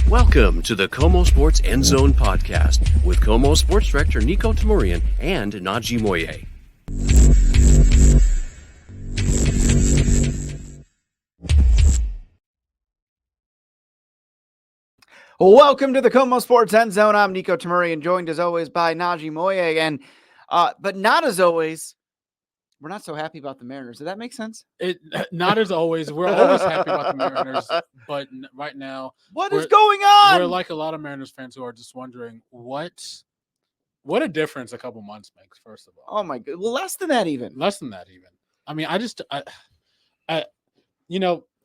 Welcome to the KOMO Sports End Zone podcast with KOMO Sports Director Niko Tamurian and Najee Moye. Welcome to the KOMO Sports End Zone. I'm Niko Tamurian, joined as always by Najee Moye. And but not as always, we're not so happy about the Mariners. Does that make sense? Not as always. We're always happy about the Mariners, but right now, what is going on? We're like a lot of Mariners fans who are just wondering what a difference a couple months makes. First of all, oh my god, well, less than that even. I mean, a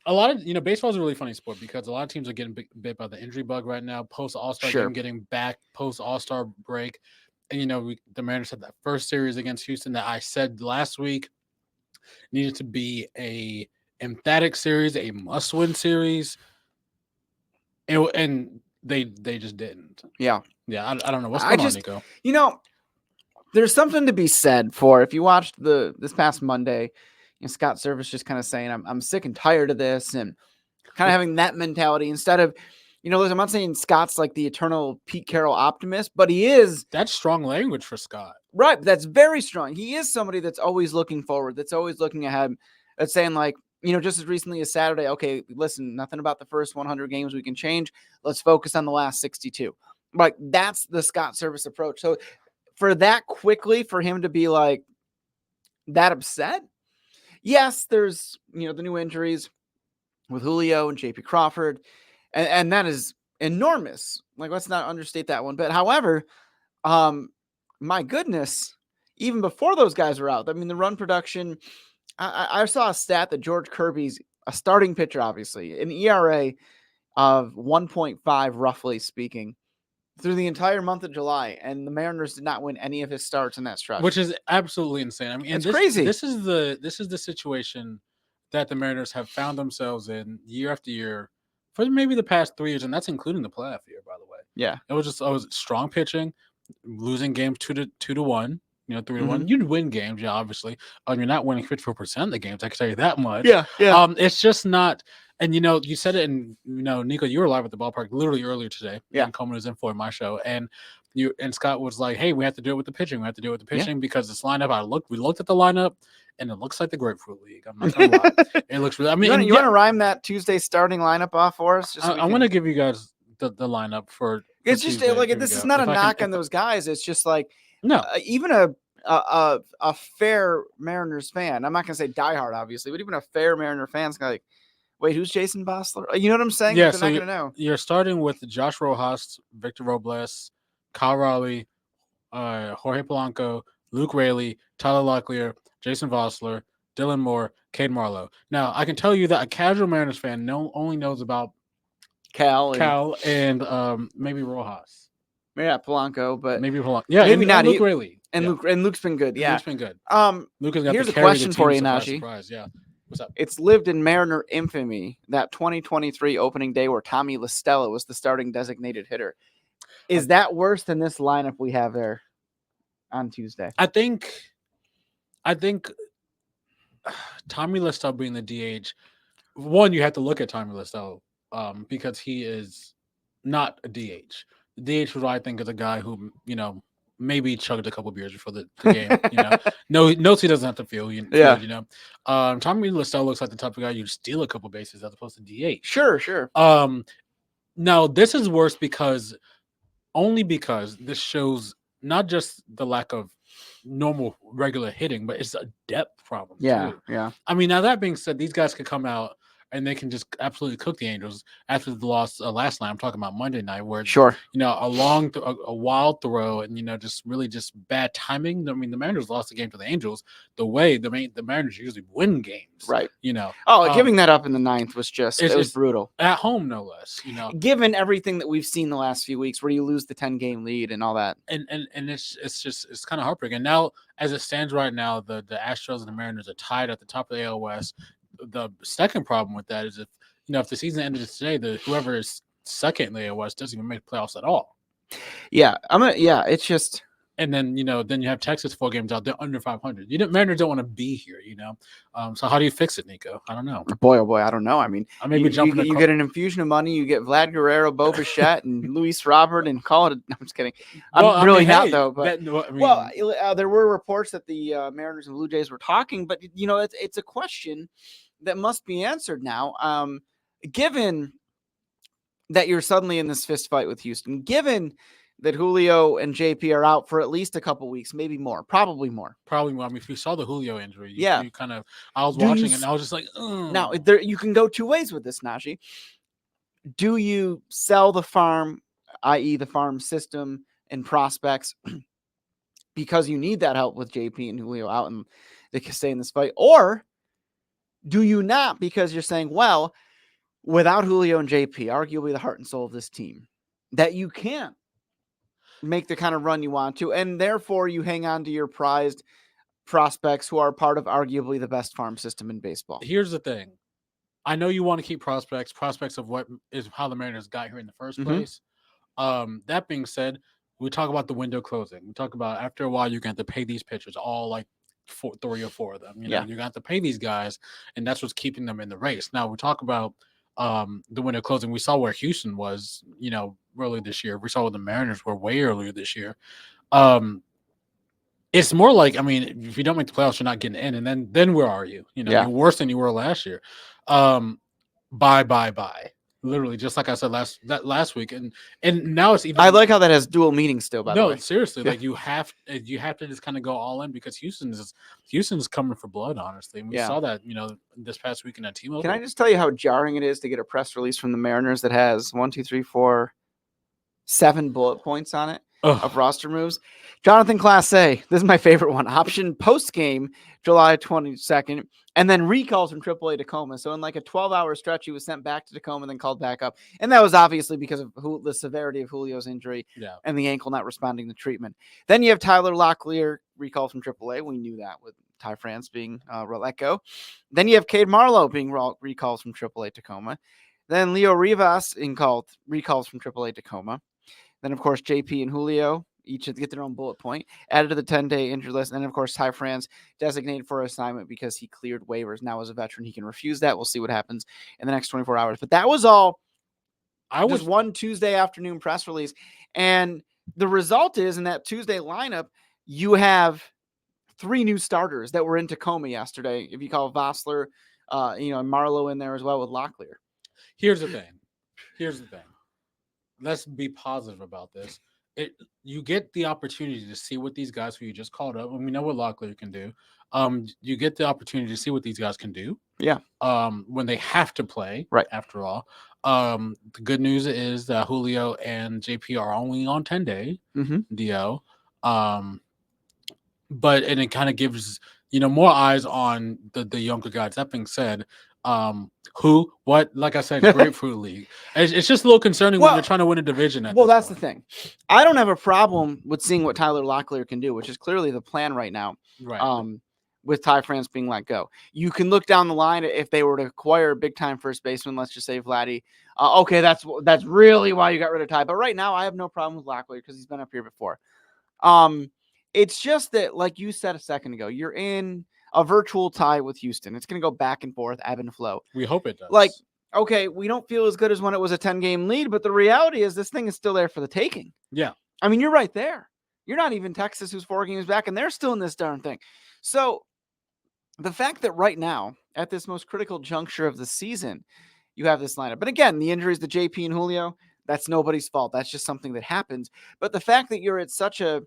lot of baseball is a really funny sport because a lot of teams are getting bit by the injury bug right now. Post All-Star game, getting back post All-Star break. And, the Mariners had that first series against Houston that I said last week needed to be a emphatic series, a must-win series. And they just didn't. Yeah. I don't know. What's going on, Niko? There's something to be said for, if you watched this past Monday, Scott Service just kind of saying, I'm sick and tired of this, and kind of having that mentality instead of, listen, I'm not saying Scott's like the eternal Pete Carroll optimist, but he is. That's strong language for Scott. Right. That's very strong. He is somebody that's always looking forward, that's always looking ahead, that's saying like, just as recently as Saturday, okay, listen, nothing about the first 100 games we can change. Let's focus on the last 62. Like, that's the Scott Service approach. So for that quickly, for him to be like that upset, yes, there's, the new injuries with Julio and JP Crawford. And that is enormous. Like, let's not understate that one. But however, my goodness, even before those guys were out, I mean, the run production, I saw a stat that George Kirby's a starting pitcher, obviously, an ERA of 1.5, roughly speaking, through the entire month of July. And the Mariners did not win any of his starts in that stretch. Which is absolutely insane. I mean, it's crazy. This is the situation that the Mariners have found themselves in year after year for maybe the past 3 years, and that's including the playoff year, by the way. Yeah, it was strong pitching, losing games 2-1, 3-1. You'd win games, yeah, obviously. You're not winning 54% of the games. I can tell you that much. Yeah. It's just not. And you said it, and Niko, you were live at the ballpark literally earlier today. Yeah, and Coleman was in for my show, and Scott was like, "Hey, we have to do it with the pitching. We have to do it with the pitching because this lineup. We looked at the lineup, and it looks like the Grapefruit League. I'm not gonna lie. It looks really. I mean, you want to rhyme that Tuesday starting lineup off for us? I want to give you guys the lineup for. It's just Tuesday. like this is not a knock on those guys. It's just like no, even a fair Mariners fan. I'm not gonna say diehard, obviously, but even a fair Mariner fan's like, wait, who's Jason Bosler? You know what I'm saying? Yeah, they're not gonna know. You're starting with Josh Rojas, Victor Robles, Kyle Raleigh, Jorge Polanco, Luke Raley, Tyler Locklear, Jason Vosler, Dylan Moore, Cade Marlowe. Now, I can tell you that a casual Mariners fan only knows about Cal and maybe Rojas. Yeah, Polanco, but maybe Polanco. Yeah, maybe not Luke Raley. And yeah. Luke's been good. Yeah, Luke's been good. Luke has got here's a question for you, Najee. Surprise. Yeah. What's up? It's lived in Mariner infamy that 2023 opening day where Tommy LaStella was the starting designated hitter. Is that worse than this lineup we have there on Tuesday? I think Tommy LaStella being the DH, one, you have to look at Tommy LaStella because he is not a DH. The DH, I think, is a guy who, maybe chugged a couple beers before the game. Notes he doesn't have to feel. Tommy LaStella looks like the type of guy you'd steal a couple bases as opposed to DH. Sure. Now this is worse because this shows not just the lack of normal regular hitting, but it's a depth problem. Yeah. I mean, now that being said, these guys could come out and they can just absolutely cook the Angels after the loss last night. I'm talking about Monday night where, a wild throw and, just really just bad timing. I mean, the Mariners lost the game to the Angels the way the Mariners usually win games. Right. Giving giving that up in the ninth was it was brutal. At home, no less, Given everything that we've seen the last few weeks where you lose the 10-game lead and all that. And it's kind of heartbreaking. And now, as it stands right now, the Astros and the Mariners are tied at the top of the AL West. The second problem with that is if the season ended today, whoever is second in the AL West doesn't even make playoffs at all. Yeah, it's just And then, then you have Texas 4 games out. They're under 500. Mariners don't want to be here, So how do you fix it, Niko? I don't know. Boy, oh boy, I don't know. I mean, I may be jumping you get an infusion of money. You get Vlad Guerrero, Bo Bichette, and Luis Robert, and call it. No, I'm just kidding. I'm really not though. But there were reports that the Mariners and Blue Jays were talking, but it's a question that must be answered now. Given that you're suddenly in this fist fight with Houston, given that Julio and JP are out for at least a couple weeks, maybe more, probably more. I mean, if you saw the Julio injury, you kind of, I was watching it and I was just like, ugh. Now you can go two ways with this, Najee. Do you sell the farm, i.e. the farm system and prospects, because you need that help with JP and Julio out and they can stay in this fight? Or do you not, because you're saying, well, without Julio and JP, arguably the heart and soul of this team, that you can't make the kind of run you want to, and therefore you hang on to your prized prospects who are part of arguably the best farm system in baseball? Here's the thing. I know you want to keep prospects of what is how the Mariners got here in the first place. That being said, we talk about the window closing. We talk about after a while, you're going to have to pay these pitchers, all like 3 or 4 of them. You're going to have to pay these guys, and that's what's keeping them in the race. Now, we talk about the window closing. We saw where Houston was, early this year. We saw where the Mariners were way earlier this year. It's more like, I mean, if you don't make the playoffs, you're not getting in. And then where are you? You're worse than you were last year. Bye. Literally, just like I said last week. And now it's even. I like how that has dual meanings still, by the way. No, seriously. Like you have to just kind of go all in because Houston's coming for blood, honestly. And we saw that, this past weekend at T-Mobile. Can I just tell you how jarring it is to get a press release from the Mariners that has 7 bullet points on it of roster moves? Jonathan Class A, this is my favorite one. Option post-game, July 22nd, and then recalls from AAA Tacoma. So in like a 12-hour stretch, he was sent back to Tacoma and then called back up. And that was obviously because of the severity of Julio's injury and the ankle not responding to treatment. Then you have Tyler Locklear, recall from AAA. We knew that with Ty France being let go. Then you have Cade Marlowe being recalls from AAA Tacoma. Then Leo Rivas recalls from AAA Tacoma. Then, of course, JP and Julio each get their own bullet point, added to the 10-day injury list. And then, of course, Ty France designated for assignment because he cleared waivers. Now, as a veteran, he can refuse that. We'll see what happens in the next 24 hours. But that was all. Just one Tuesday afternoon press release. And the result is, in that Tuesday lineup, you have 3 new starters that were in Tacoma yesterday. If you call Vossler, and Marlowe in there as well with Locklear. Here's the thing. Let's be positive about this. You get the opportunity to see what these guys who you just called up, and we know what Locklear can do. You get the opportunity to see what these guys can do. Yeah. When they have to play, right? After all, the good news is that Julio and JP are only on 10-day DL. But it kind of gives more eyes on the younger guys. That being said, like I said, Grapefruit League. It's just a little concerning when they're trying to win a division. That's the thing. I don't have a problem with seeing what Tyler Locklear can do, which is clearly the plan right now. Right. With Ty France being let go, you can look down the line if they were to acquire a big time first baseman. Let's just say Vladdy. Okay, that's really why you got rid of Ty. But right now, I have no problem with Locklear because he's been up here before. It's just that, like you said a second ago, you're in a virtual tie with Houston. It's going to go back and forth, ebb and flow. We hope it does. Like, okay, we don't feel as good as when it was a 10-game lead, but the reality is this thing is still there for the taking. Yeah. I mean, you're right there. You're not even Texas, who's 4 games back, and they're still in this darn thing. So the fact that right now, at this most critical juncture of the season, you have this lineup. But again, the injuries to JP and Julio, that's nobody's fault. That's just something that happens. But the fact that you're at such an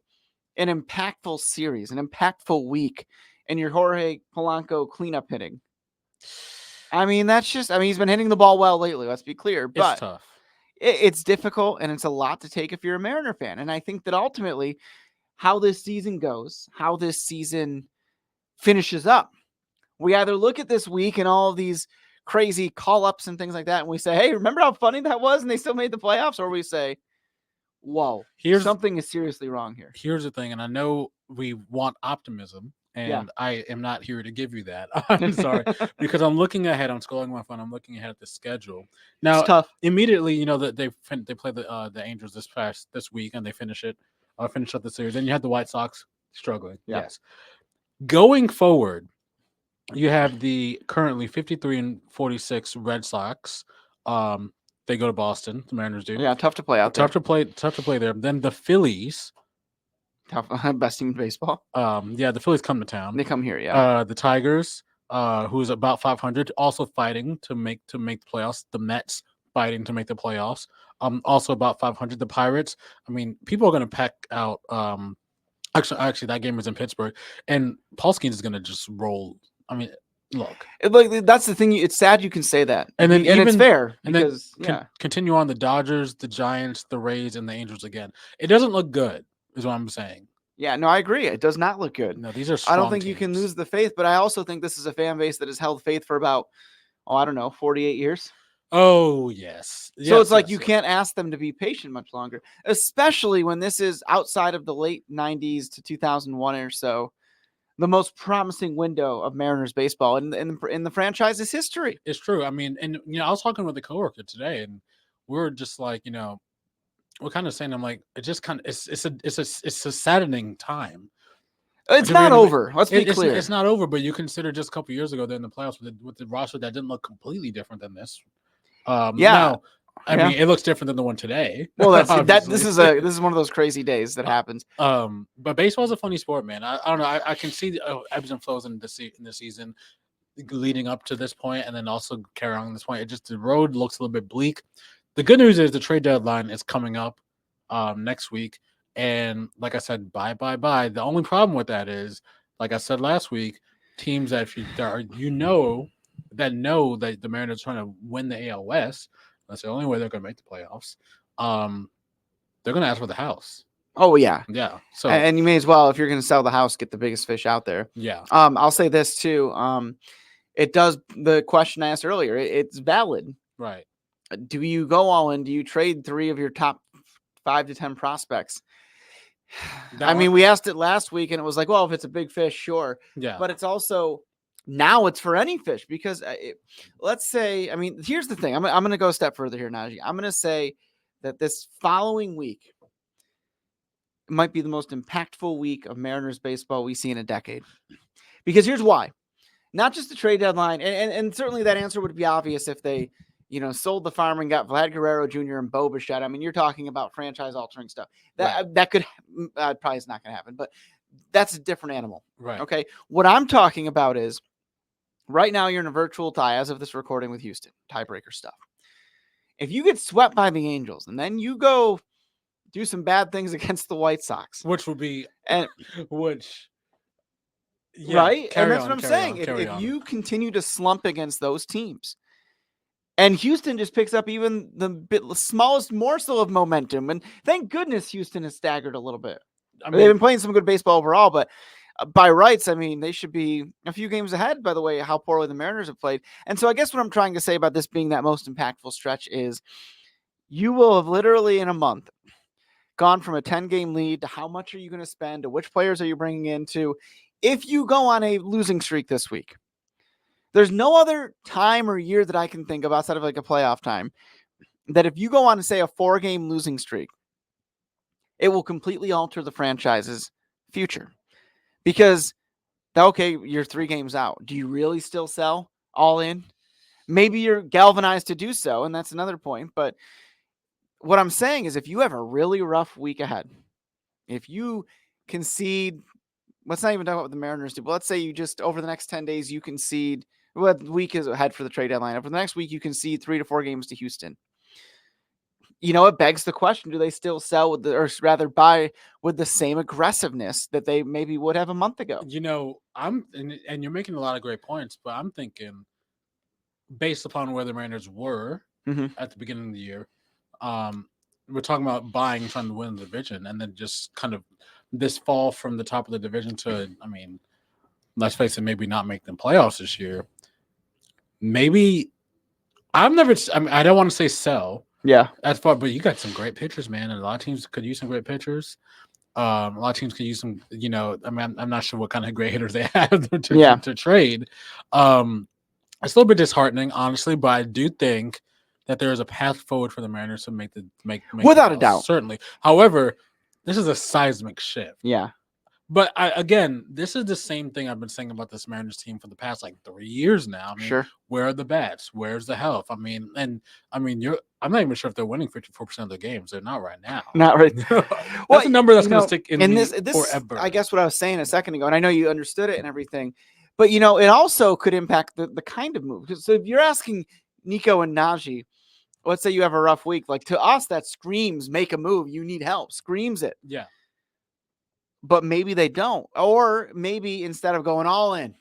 impactful series, an impactful week, and your Jorge Polanco cleanup hitting. I mean, he's been hitting the ball well lately, let's be clear. But it's tough. It's difficult, and it's a lot to take if you're a Mariner fan. And I think that ultimately how this season goes, how this season finishes up, we either look at this week and all of these crazy call-ups and things like that, and we say, hey, remember how funny that was? And they still made the playoffs? Or we say, whoa, something is seriously wrong here. Here's the thing, and I know we want optimism, and I am not here to give you that. I'm sorry, because I'm looking ahead. I'm scrolling my phone. I'm looking ahead at the schedule. Now, it's tough. Immediately, that they play the Angels this week, and they finish it. finish up the series. Then you had the White Sox struggling. Yeah. Yes. Going forward, you have the currently 53-46 Red Sox. They go to Boston. The Mariners do. Yeah, tough to play out there. Tough to play there. Then the Phillies. Tough, best team in baseball. The Phillies come to town. They come here, yeah. The Tigers, who's about 500, also fighting to make the playoffs. The Mets fighting to make the playoffs. Also about 500. The Pirates. I mean, people are going to pack out. Actually, that game was in Pittsburgh, and Paul Skeens is going to just roll. I mean, look. That's the thing. It's sad you can say that, and it's fair. And because, then continue on the Dodgers, the Giants, the Rays, and the Angels again. It doesn't look good, is what I'm saying. Yeah, no, I agree. It does not look good. No, these are strong I don't think teams. you can lose the faith, but I also think this is a fan base that has held faith for about, 48 years. Oh, yes. So it's like you can't ask them to be patient much longer, especially when this is outside of the late 90s to 2001 or so, the most promising window of Mariners baseball in the franchise's history. It's true. I mean, and I was talking with a coworker today, and we were just like, we're kind of saying, I'm like, it just kind of it's a saddening time. It's not over. Let's be clear. It's not over, but you consider just a couple years ago, they're in the playoffs with the roster that didn't look completely different than this. I mean, it looks different than the one today. Well, this is one of those crazy days that happens. But baseball is a funny sport, man. I don't know. I can see the ebbs and flows in the season leading up to this point, and then also carry on this point. The road looks a little bit bleak. The good news is the trade deadline is coming up next week, and like I said, bye. The only problem with that is, like I said last week, teams that know that the Mariners are trying to win the AL West. That's the only way they're going to make the playoffs. They're going to ask for the house. Oh yeah, yeah. So and you may as well, if you're going to sell the house, get the biggest fish out there. Yeah. I'll say this too. It does the question I asked earlier. It's valid. Right. Do you go all in? Do you trade 3 of your top 5 to 10 prospects? mean, we asked it last week, and it was like, well, if it's a big fish, sure. Yeah. But it's also now it's for any fish because let's say, I mean, here's the thing. I'm going to go a step further here, Najee. I'm going to say that this following week might be the most impactful week of Mariners baseball we see in a decade. Because here's why. Not just the trade deadline, and certainly that answer would be obvious if they, sold the farm and got Vlad Guerrero Jr. and Bo Bichette. I mean, you're talking about franchise-altering stuff. That could probably is not going to happen, but that's a different animal. Right. Okay. What I'm talking about is right now you're in a virtual tie as of this recording with Houston, tiebreaker stuff. If you get swept by the Angels and then you go do some bad things against the White Sox, which would be right? And that's what I'm saying. If you continue to slump against those teams, and Houston just picks up even the smallest morsel of momentum, and thank goodness Houston has staggered a little bit. I mean, they've been playing some good baseball overall, but by rights, I mean, they should be a few games ahead, by the way, how poorly the Mariners have played. And so I guess what I'm trying to say about this being that most impactful stretch is you will have literally in a month gone from a 10-game lead to how much are you going to spend, to which players are you bringing in to, if you go on a losing streak this week. There's no other time or year that I can think of outside of like a playoff time that if you go on to say a 4-game losing streak, it will completely alter the franchise's future. Because, okay, you're 3 games out. Do you really still sell all in? Maybe you're galvanized to do so, and that's another point. But what I'm saying is if you have a really rough week ahead, if you concede, let's not even talk about what the Mariners do, but let's say you just, over the next 10 days, you concede, well, the week is ahead for the trade deadline. Over the next week, you concede 3 to 4 games to Houston. It begs the question, do they still sell or rather buy with the same aggressiveness that they maybe would have a month ago? And you're making a lot of great points, but I'm thinking based upon where the Mariners were at the beginning of the year, we're talking about buying, trying to win the division, and then just kind of this fall from the top of the division to, I mean, let's face it, maybe not make them playoffs this year. Maybe I don't want to say sell. Yeah, that's far, but you got some great pitchers, man, and a lot of teams could use some great pitchers. A lot of teams could use some, I mean, I'm not sure what kind of great hitters they have to trade. It's a little bit disheartening, honestly, but I do think that there is a path forward for the Mariners to make without a doubt, certainly. However, This is a seismic shift. Yeah. But again, this is the same thing I've been saying about this Mariners team for the past like 3 years now. I mean, Sure. where are the bats? Where's the health? I mean, I'm not even sure if they're winning 54% of the games. They're not right now. Not right. That's a number that's going to stick in this forever. I guess what I was saying a second ago, and I know you understood it and everything, but it also could impact the kind of move. So if you're asking Niko and Najee, let's say you have a rough week, like to us that screams make a move. You need help. Screams it. Yeah. But maybe they don't. Or maybe instead of going all in,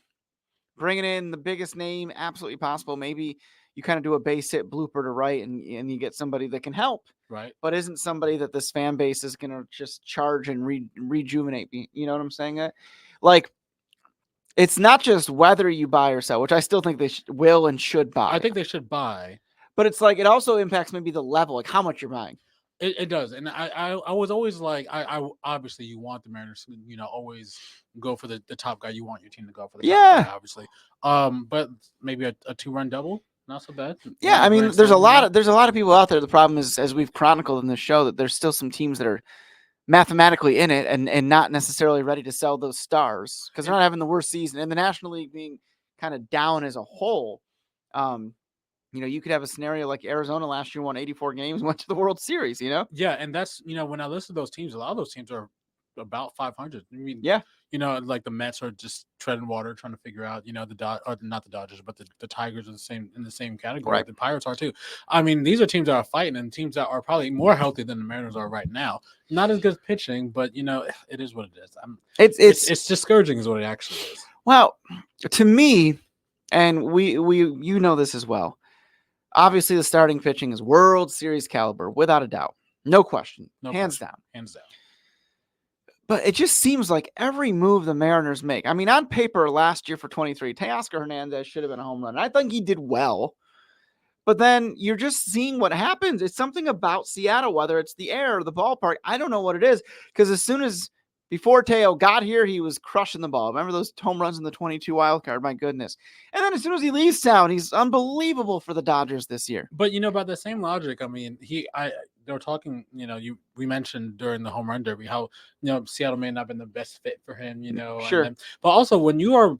bringing in the biggest name absolutely possible, maybe you kind of do a base hit blooper to right and you get somebody that can help. Right. But isn't somebody that this fan base is going to just charge and rejuvenate. You know what I'm saying? Like, it's not just whether you buy or sell, which I still think they will and should buy. I think they should buy. But it's like, it also impacts maybe the level, like how much you're buying. It does, and I was always like, I obviously you want the Mariners to always go for the top guy. You want your team to go for the top guy, obviously. But maybe a 2-run double, not so bad. Yeah, I mean, there's a lot of people out there. The problem is, as we've chronicled in the show, that there's still some teams that are mathematically in it and not necessarily ready to sell those stars because they're not having the worst season, and the National League being kind of down as a whole. You could have a scenario like Arizona last year won 84 games, went to the World Series, Yeah, and that's, when I listen to those teams, a lot of those teams are about 500. I mean, yeah. Like the Mets are just treading water, trying to figure out, not the Dodgers, but the Tigers are in the same category. Right. The Pirates are too. I mean, these are teams that are fighting and teams that are probably more healthy than the Mariners are right now. Not as good pitching, but it is what it is. It's discouraging is what it actually is. Well, to me, and we this as well. Obviously, the starting pitching is World Series caliber, without a doubt. No question. Hands down. But it just seems like every move the Mariners make. I mean, on paper, last year for 23, Teoscar Hernandez should have been a home run. I think he did well. But then you're just seeing what happens. It's something about Seattle, whether it's the air or the ballpark. I don't know what it is. Because as soon as before Teo got here, he was crushing the ball. Remember those home runs in the 22 wild card? My goodness. And then as soon as he leaves town, he's unbelievable for the Dodgers this year. But, by the same logic, I mean, they were talking, we mentioned during the home run derby how, Seattle may not have been the best fit for him, Sure. But also when you are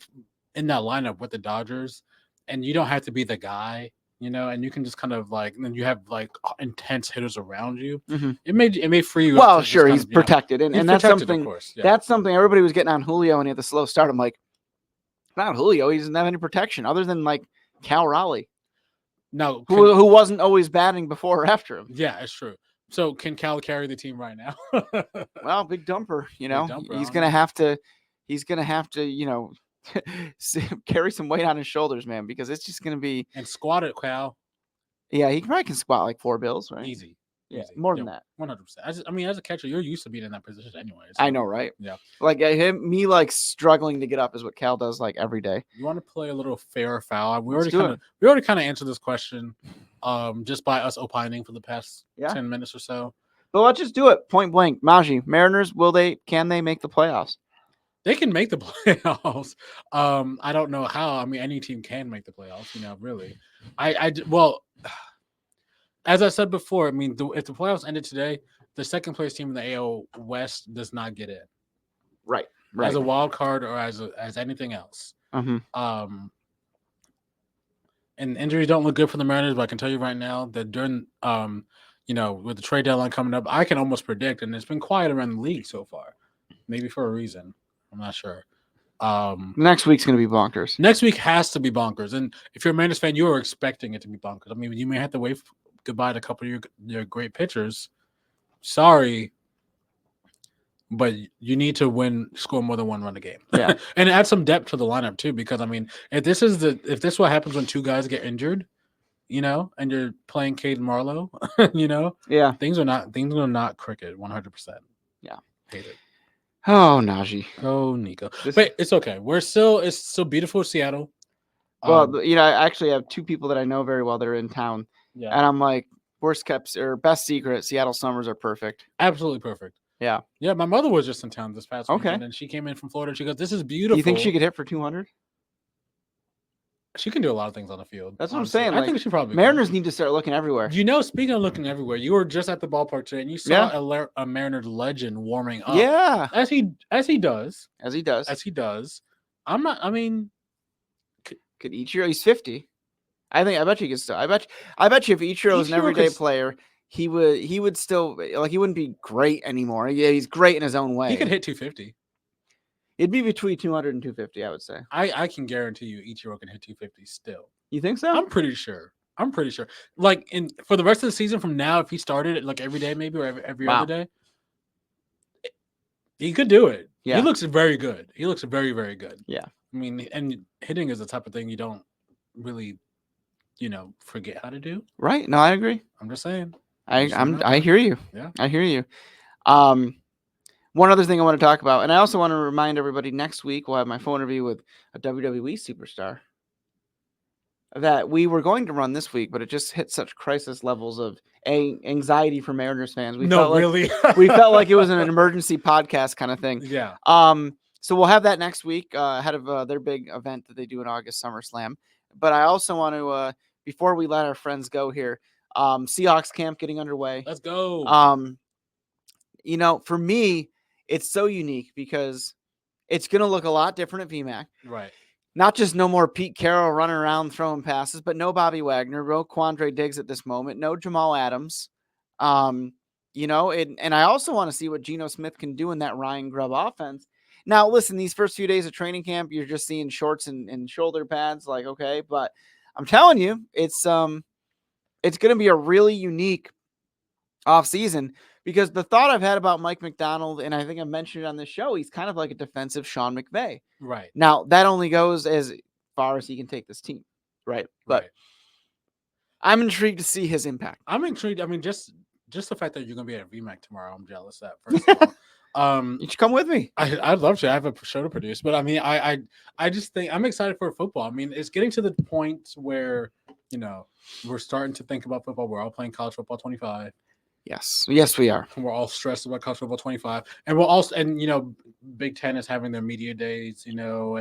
in that lineup with the Dodgers and you don't have to be the guy, and you can just kind of and you have intense hitters around you. Mm-hmm. It may free you. Well, sure, he's protected, and that's protected, something. Of course, yeah. That's something everybody was getting on Julio, and he had the slow start. I'm like, not Julio. He doesn't have any protection other than Cal Raleigh. No, who wasn't always batting before or after him. Yeah, it's true. So can Cal carry the team right now? Well, big dumper. He's gonna have to. He's gonna have to. Carry some weight on his shoulders, man, because it's just going to be and squat it, Cal. Yeah, he probably can squat like 4 bills, right? Easy. Yeah, more than that. 100%. As a catcher, you're used to being in that position anyways. So. I know, right? Yeah. Me struggling to get up is what Cal does every day. You want to play a little fair or foul? We already kind of answered this question, just by us opining for the past 10 minutes or so. But let's just do it point blank. Najee, Mariners, can they make the playoffs? They can make the playoffs. I don't know how. I mean, any team can make the playoffs, really. Well, as I said before, I mean, if the playoffs ended today, the second place team in the AL West does not get in. Right. As a wild card or as anything else. Mm-hmm. And injuries don't look good for the Mariners, but I can tell you right now that during, with the trade deadline coming up, I can almost predict, and it's been quiet around the league so far, maybe for a reason. I'm not sure. Next week's going to be bonkers. Next week has to be bonkers. And if you're a Mariners fan, you are expecting it to be bonkers. I mean, you may have to wave goodbye to a couple of your great pitchers. Sorry, but you need to score more than 1 run a game. Yeah. And add some depth to the lineup too, because I mean, if this is what happens when 2 guys get injured, and you're playing Cade Marlowe, yeah, things are not cricket 100%. Yeah. Hate it. Oh, Najee. Oh, Niko. But it's okay. It's still beautiful Seattle. Well, I actually have 2 people that I know very well that are in town. Yeah. And I'm like, worst kept or best secret, Seattle summers are perfect. Absolutely perfect. Yeah. Yeah, my mother was just in town this past weekend, and she came in from Florida. She goes, "This is beautiful." Do you think she could hit for 200? She can do a lot of things on the field. That's what honestly. I'm saying. I Like, think she probably Mariners need to start looking everywhere. You know, speaking of looking everywhere, you were just at the ballpark today, and you saw a Mariners legend warming up. Yeah, as he does. as he does. I'm not. I mean, could Ichiro? He's 50. I bet you he could still. I bet you if Ichiro was an everyday player, he would still, like, he wouldn't be great anymore. Yeah, he's great in his own way. He could hit 250. It'd be between 200 and 250, I would say. I can guarantee you Ichiro can hit 250 still. You think so? I'm pretty sure. Like, for the rest of the season from now, if he started it like every day, maybe, or every other day, he could do it. Yeah. He looks very good. He looks very, very good. Yeah. I mean, and hitting is the type of thing you don't really, forget how to do. Right. No, I agree. I'm just saying. I hear you. Yeah. I hear you. One other thing I want to talk about, and I also want to remind everybody, next week we'll have my phone interview with a WWE superstar that we were going to run this week, but it just hit such crisis levels of anxiety for Mariners fans. We felt like it was an emergency podcast kind of thing. Yeah. So we'll have that next week ahead of their big event that they do in August, SummerSlam. But I also want to, before we let our friends go here, Seahawks camp getting underway. Let's go. For me, it's so unique because it's going to look a lot different at VMAC. Right. Not just no more Pete Carroll running around throwing passes, but no Bobby Wagner, no Quandre Diggs at this moment, no Jamal Adams. And I also want to see what Geno Smith can do in that Ryan Grubb offense. Now, listen, these first few days of training camp, you're just seeing shorts and shoulder pads, like, okay, but I'm telling you, it's going to be a really unique offseason, because the thought I've had about Mike Macdonald, and I think I mentioned it on this show, he's kind of like a defensive Sean McVay. Right. Now, that only goes as far as he can take this team. Right. But I'm intrigued to see his impact. I'm intrigued. I mean, just the fact that you're going to be at VMAC tomorrow, I'm jealous of that, first of all. You should come with me. I'd love to. I have a show to produce, but I mean, I just think I'm excited for football. I mean, it's getting to the point where, we're starting to think about football. We're all playing college football 25. Yes, we are. We're all stressed about college football 25, and we're also, Big Ten is having their media days, and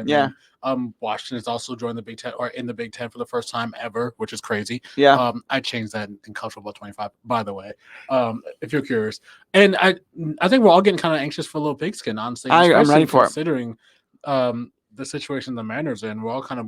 then, Washington is also joining the Big Ten, or in the Big Ten for the first time ever, which is crazy. Yeah. I changed that in college football 25, by the way, if you're curious. And I think we're all getting kind of anxious for a little pigskin, honestly. I'm ready for considering the situation the Mariners are in. We're all kind of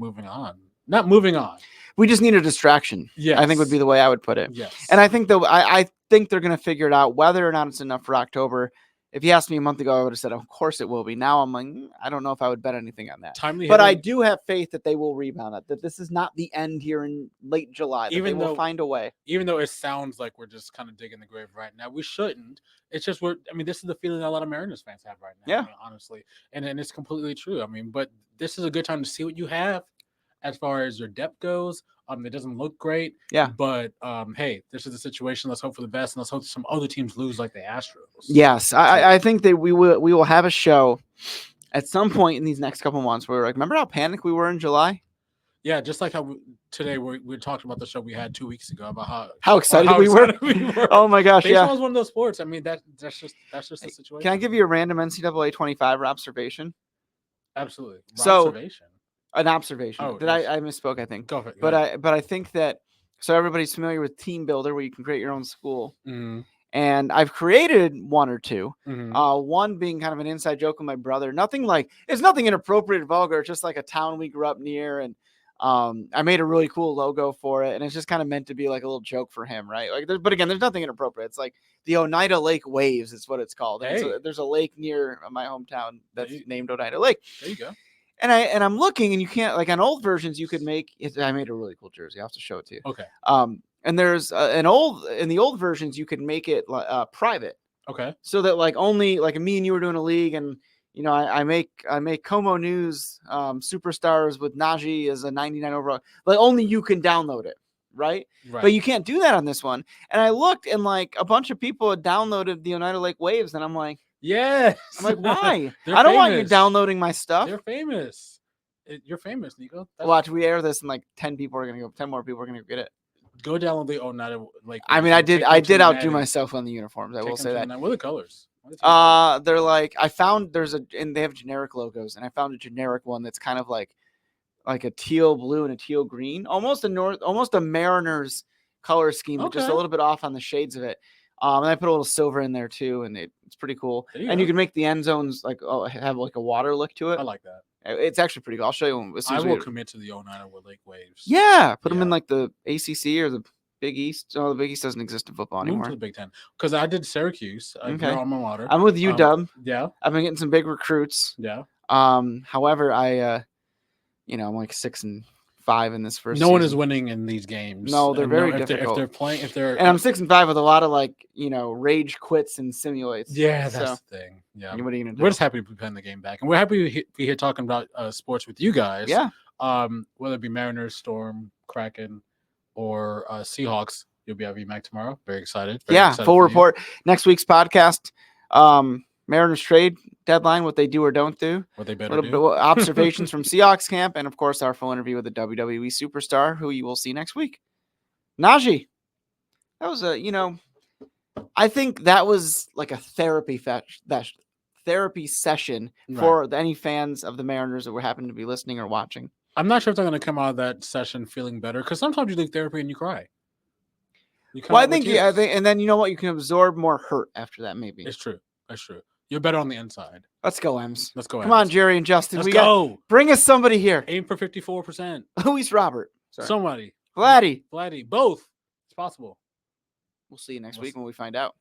not moving on. We just need a distraction. Yes. I think would be the way I would put it. Yes. And I think I think they're going to figure it out, whether or not it's enough for October. If you asked me a month ago, I would have said, of course it will be. Now I'm like, I don't know if I would bet anything on that. But I do have faith that they will rebound that this is not the end here in late July. They will find a way. Even though it sounds like we're just kind of digging the grave right now, we shouldn't. It's just this is the feeling that a lot of Mariners fans have right now. Yeah. Honestly. And it's completely true. I mean, but this is a good time to see what you have as far as your depth goes. It doesn't look great. Yeah. But hey, this is the situation. Let's hope for the best, and let's hope some other teams lose like the Astros. Yes. I think that we will have a show at some point in these next couple months where we're like, remember how panicked we were in July? Yeah, just like how today we talked about the show we had 2 weeks ago about how excited we were. Oh my gosh, Baseball is one of those sports. I mean, that's just the situation. Can I give you a random NCAA 25 observation? Absolutely. Observation. An observation. Oh, I misspoke, I think. Go for it. But I think that, so everybody's familiar with Team Builder, where you can create your own school. Mm-hmm. And I've created one or two. Mm-hmm. One being kind of an inside joke with my brother. It's nothing inappropriate or vulgar. It's just like a town we grew up near, and I made a really cool logo for it, and it's just kind of meant to be like a little joke for him, right? But again, there's nothing inappropriate. It's like the Oneida Lake Waves is what it's called. Hey. There's a lake near my hometown that's named Oneida Lake. There you go. And I'm looking, and you can't, like, on old versions you could make it. I made a really cool jersey. I'll have to show it to you. Okay. And there's in the old versions you could make it private. Okay. So that only me and you were doing a league, and I make KOMO News superstars with Najee as a 99 overall. Like, only you can download it, right? But you can't do that on this one. And I looked, and a bunch of people had downloaded the Oneida Lake Waves, and I'm like, yes. I'm like, why? I don't want you downloading my stuff. They're famous. You're famous, Niko. Watch, we air this, and 10 more people are gonna go get it. Go download the Oneida Lake. I mean, I did outdo myself on the uniforms. I will say that. What are the colors? They're like, I found and they have generic logos, and I found a generic one that's kind of like like a teal blue and a teal green, almost a Mariners color scheme, but just a Okay. little bit off on the shades of it. And I put a little silver in there too, and it's pretty cool. There you And go. you can make the end zones like have like a water look to it. I like that. It's actually pretty cool. I'll show you as soon I as will we commit to the 09 over Lake Waves. Yeah, put them in Yeah. like the ACC or the Big East. Oh, the Big East doesn't exist in football Move anymore. to the Big Ten because I did Syracuse. Okay. Your alma mater. I'm with UW. Yeah. I've been getting some big recruits. Yeah. However, I'm like 6-5 in this first. No one is season. winning in these games. No, they're And very if difficult. If they're And I'm 6-5 with a lot of like rage quits and simulates. yeah, that's So, the thing. Yeah, what are you gonna do? we're just happy to be playing the game back, and we're happy to be here talking about sports with you guys. Yeah. Whether it be Mariners, Storm, Kraken, or Seahawks, you'll be at VMAC tomorrow. Very excited. Very excited full for you. report next week's podcast. Mariners trade deadline, what they do or don't do. What they better Little do. bit observations from Seahawks camp, and of course our full interview with the WWE superstar, who you will see next week. Najee, that was I think that was like a therapy session for any fans of the Mariners that were happening to be listening or watching. I'm not sure if they're going to come out of that session feeling better because sometimes you leave therapy and you cry. Well, I think, and then you know what? You can absorb more hurt after that, maybe. It's true. That's true. You're better on the inside. Let's go, Ems. Let's go. Come on, Jerry and Justin. Let's go. Bring us somebody here. Aim for 54%. Luis Robert. Sorry. Somebody. Vladdy. Both. It's possible. We'll see you next week when we find out.